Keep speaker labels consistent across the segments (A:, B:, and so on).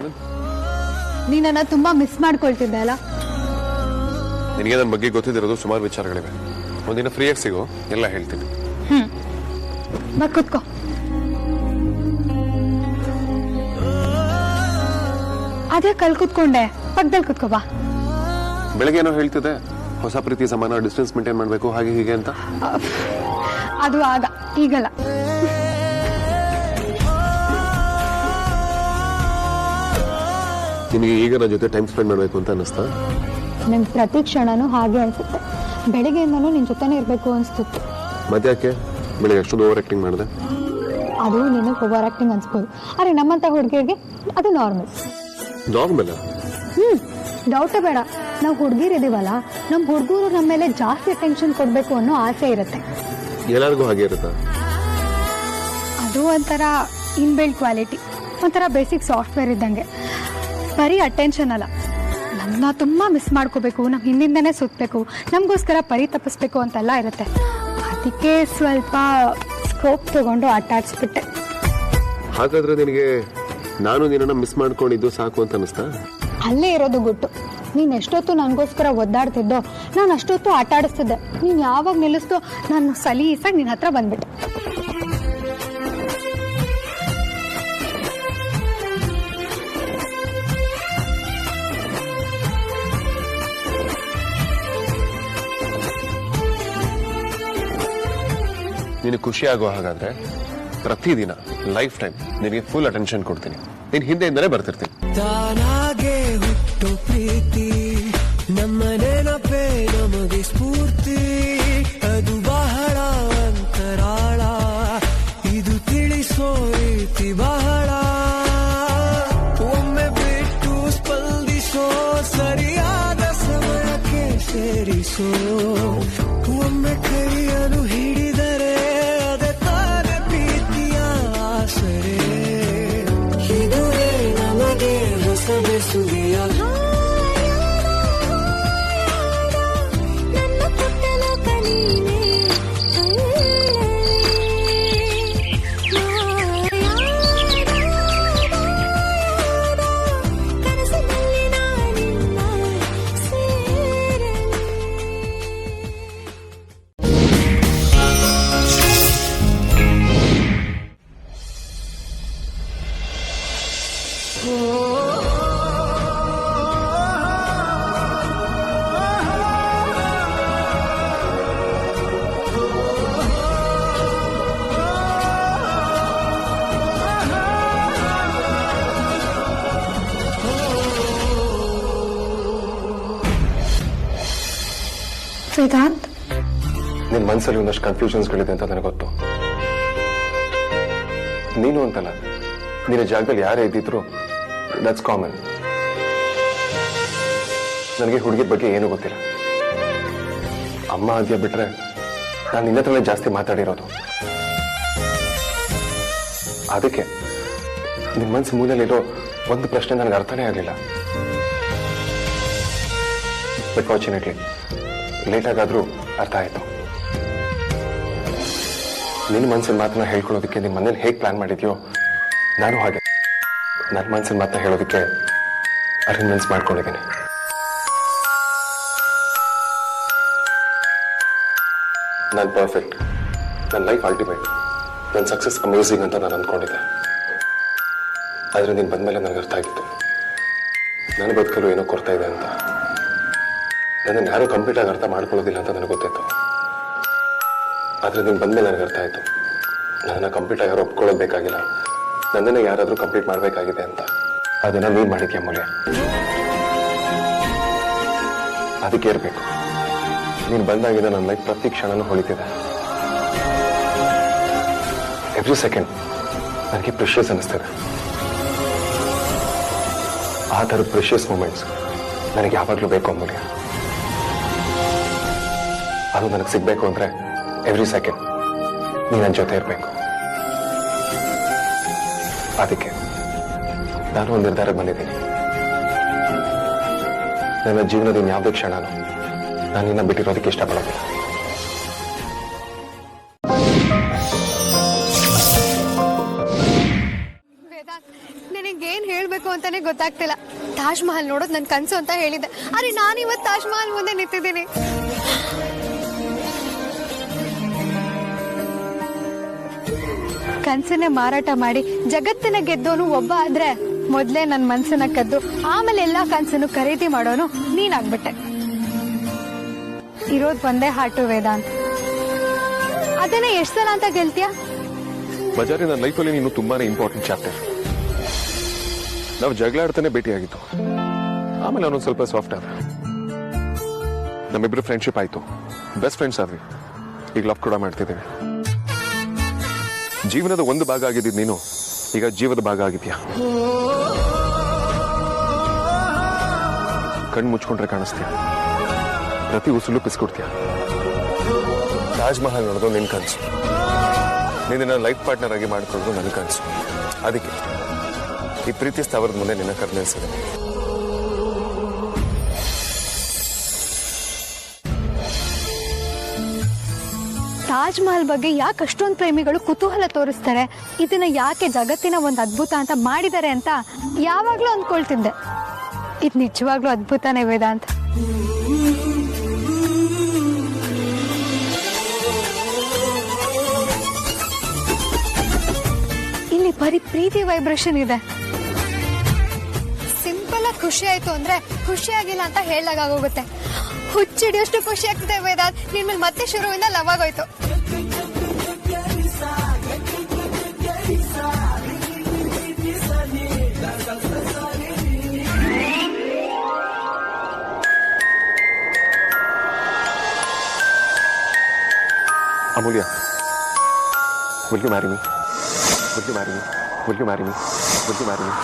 A: ಆನಂದ್?
B: ನೀನನ್ನ ತುಂಬಾ ಮಿಸ್ ಮಾಡ್ಕೊಳ್ತಿದ್ದೆ ಅಲ್ಲ.
A: ನಿನಗೆ ನನ್ನ ಬಗ್ಗೆ ಗೊತ್ತಿದಿರೋದು ಸುಮಾರು ವಿಚಾರಗಳಿವೆ. ಒಂದಿನ ಫ್ರೀಯಾಗಿ ಸಿಗೋ, ಎಲ್ಲ ಹೇಳ್ತೀನಿ.
B: ಬಾ ಕೂತ್ಕೋ. ಅದೇ ಕಲ್ ಕೂತ್ಕೊಂಡೆ, ಪಕ್ಕದಲ್ಲಿ ಕೂತ್ಕೋ ಬಾ.
A: ಬೆಳಗ್ಗೆ ಏನೋ ಹೇಳ್ತಿದ್ದೆ, ಹೊಸ ಪ್ರೀತಿ ಸಮಾನ, ಡಿಸ್ಟೆನ್ಸ್ ಮೇಂಟೈನ್ ಮಾಡಬೇಕು, ಹಾಗೆ ಹೀಗೆ ಅಂತ.
B: ಅದು ಆಗ, ಈಗಲ್ಲ.
A: ನಿನಗೆ ಈಗ ನನ್ನ ಜೊತೆ ಟೈಮ್ ಸ್ಪೆಂಡ್ ಮಾಡಬೇಕು ಅಂತ ಅನ್ನಿಸ್ತಾ?
B: ನಂಗೆ ಪ್ರತಿ ಕ್ಷಣನೂ ಹಾಗೆ ಅನ್ಸುತ್ತೆ. ಬೆಳಿಗ್ಗೆಯಿಂದನೂ ನಿನ್ ಜೊತೆನೇ ಇರಬೇಕು ಅನ್ಸ್ತಿತ್ತು.
A: ಮತ್ತೆ ಯಾಕೆ ಬೆಳಿಗ್ಗೆ ಅಷ್ಟೊಂದು ಓವರ್ ಆಕ್ಟಿಂಗ್ ಮಾಡಿದೆ?
B: ಅದು ನಿನ್ನ ಓವರ್ ಆಕ್ಟಿಂಗ್ ಅನ್ಸ್ಬೋದು, ಆದ್ರೆ ನಮ್ಮಂತ ಹುಡುಗಿಯರಿಗೆ ಅದು ನಾರ್ಮಲ್.
A: ನಾರ್ಮಲ್?
B: ಡೌಟೇ ಬೇಡ. ನಾವು ಹುಡುಗಿರಿದೀವಲ್ಲ, ನಮ್ಮ ಹುಡುಗರು ನಮ್ಮ ಮೇಲೆ ಜಾಸ್ತಿ ಅಟೆನ್ಷನ್ ಕೊಡ್ಬೇಕು ಅನ್ನೋ ಆಸೆ ಇರುತ್ತೆ.
A: ಎಲ್ಲರಿಗೂ ಹಾಗೆ ಇರುತ್ತಾ?
B: ಅದು ಒಂಥರ ಇನ್ಬಿಲ್ಟ್ ಕ್ವಾಲಿಟಿ, ಒಂಥರ ಬೇಸಿಕ್ ಸಾಫ್ಟ್ವೇರ್ ಇದ್ದಂಗೆ. ಬರೀ ಅಟೆನ್ಷನ್ ಅಲ್ಲ, ನಮ್ಮನ್ನ ತುಂಬಾ ಮಿಸ್ ಮಾಡ್ಕೋಬೇಕು, ನಮ್ಮ ಹಿಂದಿಂದನೇ ಸುತ್ತಬೇಕು, ನಮಗೋಸ್ಕರ ತಪ್ಪಿಸ್ಬೇಕು ಅಂತೆಲ್ಲ ಇರುತ್ತೆ. ಅದಕ್ಕೆ ಸ್ವಲ್ಪ ಸ್ಕೋಪ್ ತಗೊಂಡು ಆಟ ಆಡಿಸ್ಬಿಟ್ಟೆ.
A: ಹಾಗಾದ್ರೆ ನಿನಗೆ ನಾನು ನಿನ್ನನ್ನು ಮಿಸ್ ಮಾಡ್ಕೊಂಡಿದ್ದು ಸಾಕು ಅಂತ ಅನಿಸ್ತಾ?
B: ಅಲ್ಲೇ ಇರೋದು ಗುಟ್ಟು. ನೀನು ಎಷ್ಟೊತ್ತು ನನಗೋಸ್ಕರ ಒದ್ದಾಡ್ತಿದ್ದೋ, ನಾನು ಅಷ್ಟೊತ್ತು ಆಟ ಆಡಿಸ್ತಿದ್ದೆ. ನೀನು ಯಾವಾಗ ನಿಲ್ಲಿಸ್ತೋ ನಾನು ಸಲೀಸಾಗಿ ನಿನ್ನ ಹತ್ರ ಬಂದ್ಬಿಟ್ಟೆ.
A: ನೀನು ಖುಷಿ ಆಗೋ ಹಾಗಾದ್ರೆ ಪ್ರತಿದಿನ ಲೈಫ್ ಟೈಮ್ ನಿನಗೆ ಫುಲ್ ಅಟೆನ್ಷನ್ ಕೊಡ್ತೀನಿ. ನೀನು ಹಿಂದೆಯಿಂದಲೇ ಬರ್ತಿರ್ತೀನಿ.
C: ತಾನಾಗೆ ಹುಟ್ಟು ಪ್ರೀತಿ ನಮ್ಮ ನೆನಪೇ ನಮಗೆ ಸ್ಫೂರ್ತಿ. ಅದು ಬಹಳ ಅಂತರಾಳ, ಇದು ತಿಳಿಸೋ ರೀತಿ ಬಹಳ. ಒಮ್ಮೆ ಬಿಟ್ಟು ಸ್ಪಂದಿಸೋ, ಸರಿಯಾದ ಸಮಯಕ್ಕೆ ಸೇರಿಸೋ. ಒಮ್ಮೆ ಕೈಯನ್ನು ಹಿಡಿದರೆ ಅದೇ ತಾನೇ ಪ್ರೀತಿಯ ಆಸರೆ. ಇದುವೇ ನಮಗೆ ಹೊಸ ಬೆಸುಗೆಯ
B: ವೇದಾಂತ್,
A: ನಿನ್ನ ಮನಸ್ಸಲ್ಲಿ ಒಂದಷ್ಟು ಕನ್ಫ್ಯೂಷನ್ಸ್ಗಳಿದೆ ಅಂತ ನನಗೆ ಗೊತ್ತು. ನೀನು ಅಂತಲ್ಲ, ನಿನ್ನ ಜಾಗದಲ್ಲಿ ಯಾರೇ ಇದ್ದಿದ್ರು ದಟ್ಸ್ ಕಾಮನ್. ನನಗೆ ಹುಡುಗಿದ ಬಗ್ಗೆ ಏನೂ ಗೊತ್ತಿಲ್ಲ. ಅಮ್ಮ ಅದ್ಯ ಬಿಟ್ರೆ ನಾನು ನಿನ್ನ ಹತ್ರನೇ ಜಾಸ್ತಿ ಮಾತಾಡಿರೋದು. ಅದಕ್ಕೆ ನಿಮ್ಮ ಮನಸ್ಸು ಮೂಲೆಯಲ್ಲಿರೋ ಒಂದು ಪ್ರಶ್ನೆ ನನಗೆ ಅರ್ಥನೇ ಆಗಲಿಲ್ಲ. ಬಟ್ ಫಾರ್ಚುನೇಟ್ಲಿ ಲೇಟಾಗಾದ್ರೂ ಅರ್ಥ ಆಯ್ತು. ನಿನ್ನ ಮನಸ್ಸಿನ ಮಾತನ್ನ ಹೇಳ್ಕೊಳ್ಳೋದಕ್ಕೆ ನಿಮ್ಮ ಮನೇಲಿ ಹೇಗೆ ಪ್ಲಾನ್ ಮಾಡಿದ್ಯೋ, ನಾನು ಹಾಗೆ ನನ್ನ ಮನಸ್ಸಿನ ಮಾತನ್ನ ಹೇಳೋದಕ್ಕೆ ಅರೇಂಜ್ಮೆಂಟ್ಸ್ ಮಾಡ್ಕೊಂಡಿದ್ದೀನಿ. ನಾನು ಪರ್ಫೆಕ್ಟ್, ನನ್ನ ಲೈಫ್ ಅಲ್ಟಿಮೇಟ್, ನನ್ನ ಸಕ್ಸಸ್ ಅಮೇಝಿಂಗ್ ಅಂತ ನಾನು ಅಂದ್ಕೊಂಡಿದ್ದೆ. ಆದರೆ ನೀನು ಬಂದಮೇಲೆ ನನಗೆ ಅರ್ಥ ಆಗಿತ್ತು ನನ್ನ ಬದುಕಲು ಏನೋ ಕೊರತೆ ಇದೆ ಅಂತ. ನನ್ನನ್ನು ಯಾರೂ ಕಂಪ್ಲೀಟಾಗಿ ಅರ್ಥ ಮಾಡ್ಕೊಳ್ಳೋದಿಲ್ಲ ಅಂತ ನನಗೆ ಗೊತ್ತಿತ್ತು. ಆದರೆ ನೀನು ಬಂದಮೇಲೆ ನನಗೆ ಅರ್ಥ ಆಯಿತು, ನನ್ನನ್ನು ಕಂಪ್ಲೀಟಾಗಿ ಯಾರು ಒಪ್ಕೊಳ್ಳೋದು ಬೇಕಾಗಿಲ್ಲ, ನನ್ನನ್ನು ಯಾರಾದರೂ ಕಂಪ್ಲೀಟ್ ಮಾಡಬೇಕಾಗಿದೆ ಅಂತ. ಅದನ್ನು ನೀನು ಮಾಡಿದ್ಯಾ ಮೂಲ್ಯ. ಅದಕ್ಕೆ ಇರಬೇಕು. ನೀನು ಬಂದಾಗಿದ್ದ ನನ್ನ ಲೈಫ್ ಪ್ರತಿ ಕ್ಷಣನೂ ಹೊಳಿತಿದೆ. ಎವ್ರಿ ಸೆಕೆಂಡ್ ನನಗೆ ಪ್ರೆಷಿಯಸ್ ಅನ್ನಿಸ್ತಿದೆ. ಆ ಥರದ ಪ್ರೆಷಿಯಸ್ ಮೂಮೆಂಟ್ಸ್ ನನಗೆ ಯಾವಾಗಲೂ ಬೇಕು ಅಮೂಲ್ಯ. ಅದು ನನಗೆ ಸಿಗಬೇಕು ಅಂದರೆ ಎವ್ರಿ ಸೆಕೆಂಡ್ ನೀನು ನನ್ನ ಜೊತೆ ಇರಬೇಕು. ಅದಕ್ಕೆ ನಾನು ಒಂದು ನಿರ್ಧಾರಕ್ಕೆ ಬಂದಿದ್ದೀನಿ. ನನ್ನ ಜೀವನದ ಯಾವುದೇ ಕ್ಷಣನೂ ನಾನು ನಿನ್ನ ಬಿಟ್ಟಿರೋದಕ್ಕೆ ಇಷ್ಟಪಡೋದಿಲ್ಲ.
B: ನಿನಗೇನು ಹೇಳಬೇಕು ಅಂತಾನೆ ಗೊತ್ತಾಗ್ತಿಲ್ಲ. ತಾಜ್ ಮಹಲ್ ನೋಡೋದು ನನ್ನ ಕನಸು ಅಂತ ಹೇಳಿದ್ದೆ, ಅರೆ ನಾನು ಇವತ್ತು ತಾಜ್ ಮಹಲ್ ಮುಂದೆ ನಿಂತಿದ್ದೀನಿ. ಕನಸನ್ನೇ ಮಾರಾಟ ಮಾಡಿ ಜಗತ್ತಿನ ಗೆದ್ದೋನು ಒಬ್ಬ ಆದ್ರೆ ಮೊದ್ಲೇ ನನ್ನ ಮನ್ಸನ್ನ ಕದ್ದು ಆಮೇಲೆ ಎಲ್ಲಾ ಕನಸನ್ನು ಖರೀದಿ ಮಾಡೋನು ನೀನಾಗ್ಬಿಟ್ಟೆ. ಇರೋದ್ ಒಂದೇ ಹಾಟು ವೇದಾಂತ್, ಅದನ್ನೇ ಎಷ್ಟ್ ಸಲ ಅಂತ ಗೆಲ್ತೀಯ?
A: ಬಜಾರಿ, ನನ್ನ ಲೈಫಲ್ಲಿ ನೀನು ತುಂಬಾನೇ ಇಂಪಾರ್ಟೆಂಟ್ ಚಾಪ್ಟರ್. ನಾವು ಜಗಳ ಆಡ್ತಾನೆ ಭೇಟಿಯಾಗಿತ್ತು, ಆಮೇಲೆ ಅವನೊಂದು ಸ್ವಲ್ಪ ಸಾಫ್ಟ್ ಆದ. ನಮ್ಮಿಬ್ರು ಫ್ರೆಂಡ್ಶಿಪ್ ಆಯ್ತು, ಬೆಸ್ಟ್ ಫ್ರೆಂಡ್ಸ್ ಆದ್ವಿ. ಈಗ ಲವ್ ಕೂಡ ಮಾಡ್ತಿದ್ದೀವಿ. ಜೀವನದ ಒಂದು ಭಾಗ ಆಗಿದ್ದಿದ್ ನೀನು ಈಗ ಜೀವದ ಭಾಗ ಆಗಿದ್ಯಾ. ಕಣ್ಣು ಮುಚ್ಕೊಂಡ್ರೆ ಕಾಣಿಸ್ತೀಯ, ಪ್ರತಿ ಉಸುಲು ಪಿಸ್ಕೊಡ್ತೀಯ. ತಾಜ್ ಮಹಲ್ ನೋಡೋದು ನಿನ್ ಕನಸು, ನಿನ್ನ ಲೈಫ್ ಪಾರ್ಟ್ನರ್ ಆಗಿ ಮಾಡ್ಕೊಳ್ಳೋದು ನನ್ನ ಕನಸು. ಅದಕ್ಕೆ ಈ ಪ್ರೀತಿ ಸ್ಥಾವರದ ಮುಂದೆ ನಿನ್ನ ಕರೆದು ನಿಲ್ಸಿದೆ.
B: ತಾಜ್ ಮಹಲ್ ಬಗ್ಗೆ ಯಾಕೆ ಅಷ್ಟೊಂದು ಪ್ರೇಮಿಗಳು ಕುತೂಹಲ ತೋರಿಸ್ತಾರೆ, ಇದನ್ನ ಯಾಕೆ ಜಗತ್ತಿನ ಒಂದು ಅದ್ಭುತ ಅಂತ ಮಾಡಿದ್ದಾರೆ ಅಂತ ಯಾವಾಗ್ಲೂ ಅಂದ್ಕೊಳ್ತಿದ್ದೆ. ಇದು ನಿಜವಾಗ್ಲೂ ಅದ್ಭುತನೇ ವೇದಾಂತ್. ಇಲ್ಲಿ ಬರೀ ಪ್ರೀತಿ ವೈಬ್ರೇಷನ್ ಇದೆ. ಸಿಂಪಲ್ ಆಗಿ ಖುಷಿ ಆಯ್ತು ಅಂದ್ರೆ ಖುಷಿ ಆಗಿಲ್ಲ ಅಂತ ಹೇಳಲಾಗೋಗುತ್ತೆ. ಹುಚ್ಚಿಡಿಯೋಷ್ಟು ಖುಷಿ ಆಗ್ತಿದೆ ವೇದಾಂತ್. ನಿನ್ಮೇಲೆ ಮತ್ತೆ ಶುರುವಿಂದ ಲವ್ ಆಗೋಯ್ತು.
A: ಅಮೂಲ್ಯ, will you marry me? Will you marry me? Will you marry me? Will you marry me?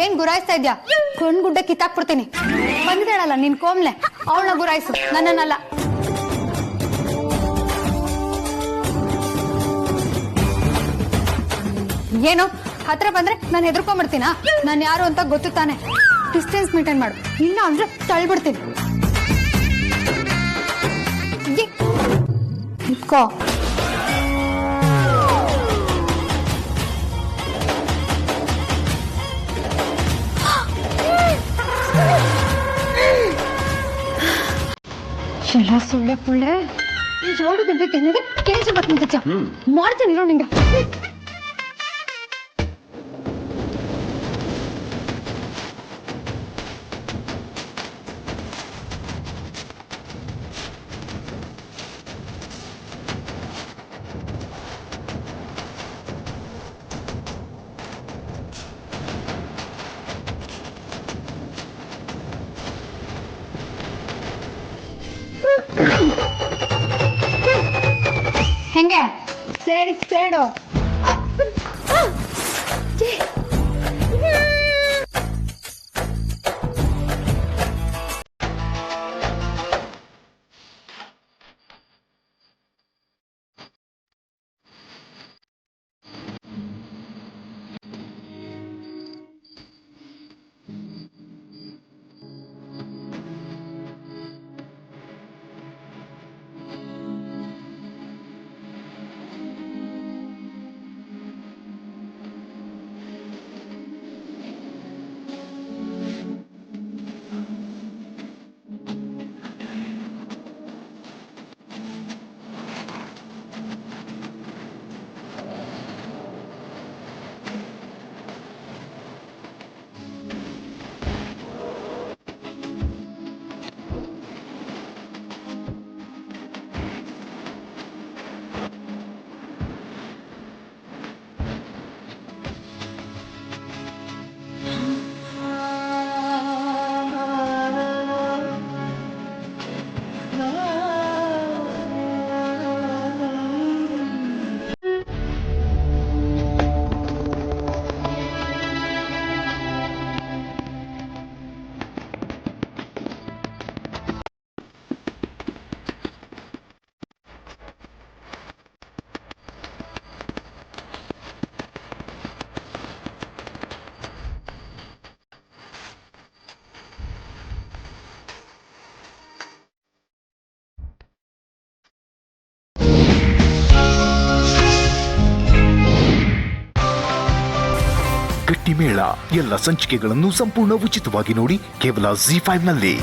B: ಏನ್ ಗುರಾಯಿಸ್ತಾ ಇದ್ಯಾ? ಗುಡ್ಡೆ ಕಿತ್ತಾಕ್ಬಿಡ್ತೀನಿ. ಬಂದಿದ್ದಾಳಲ್ಲ ನಿನ್ ಕೋಮ್ಲೆ, ಅವಳನ್ನ ಗುರಾಯಿಸು, ನನ್ನನ್ನಲ್ಲ. ಏನು ಹತ್ರ ಬಂದ್ರೆ ನಾನು ಹೆದರ್ಕೊಂಡ್ಬಿಡ್ತೀನಾ? ನಾನು ಯಾರು ಅಂತ ಗೊತ್ತು ತಾನೆ. ಡಿಸ್ಟೆನ್ಸ್ ಮೇಂಟೈನ್ ಮಾಡು, ಇಲ್ಲ ಅಂದ್ರೆ ತಳ್ಬಿಡ್ತೀನಿ. ಇಟ್ಕೋ. ಎಲ್ಲ ಸುಳ್ಳೆ ಪುಳ್ಳೆ ಕೇಳಿಸಿ ಬರ್ತೀನಿ. ಮಾಡ್ತೀನಿ ನಿಂಗೆ. ಹೆಂಗೆ ಸೇಡು
D: ಗಟ್ಟಿಮೇಳ ಎಲ್ಲ ಸಂಚಿಕೆಗಳನ್ನು ಸಂಪೂರ್ಣ ಉಚಿತವಾಗಿ ನೋಡಿ ಕೇವಲ ZEE5 ನಲ್ಲಿ.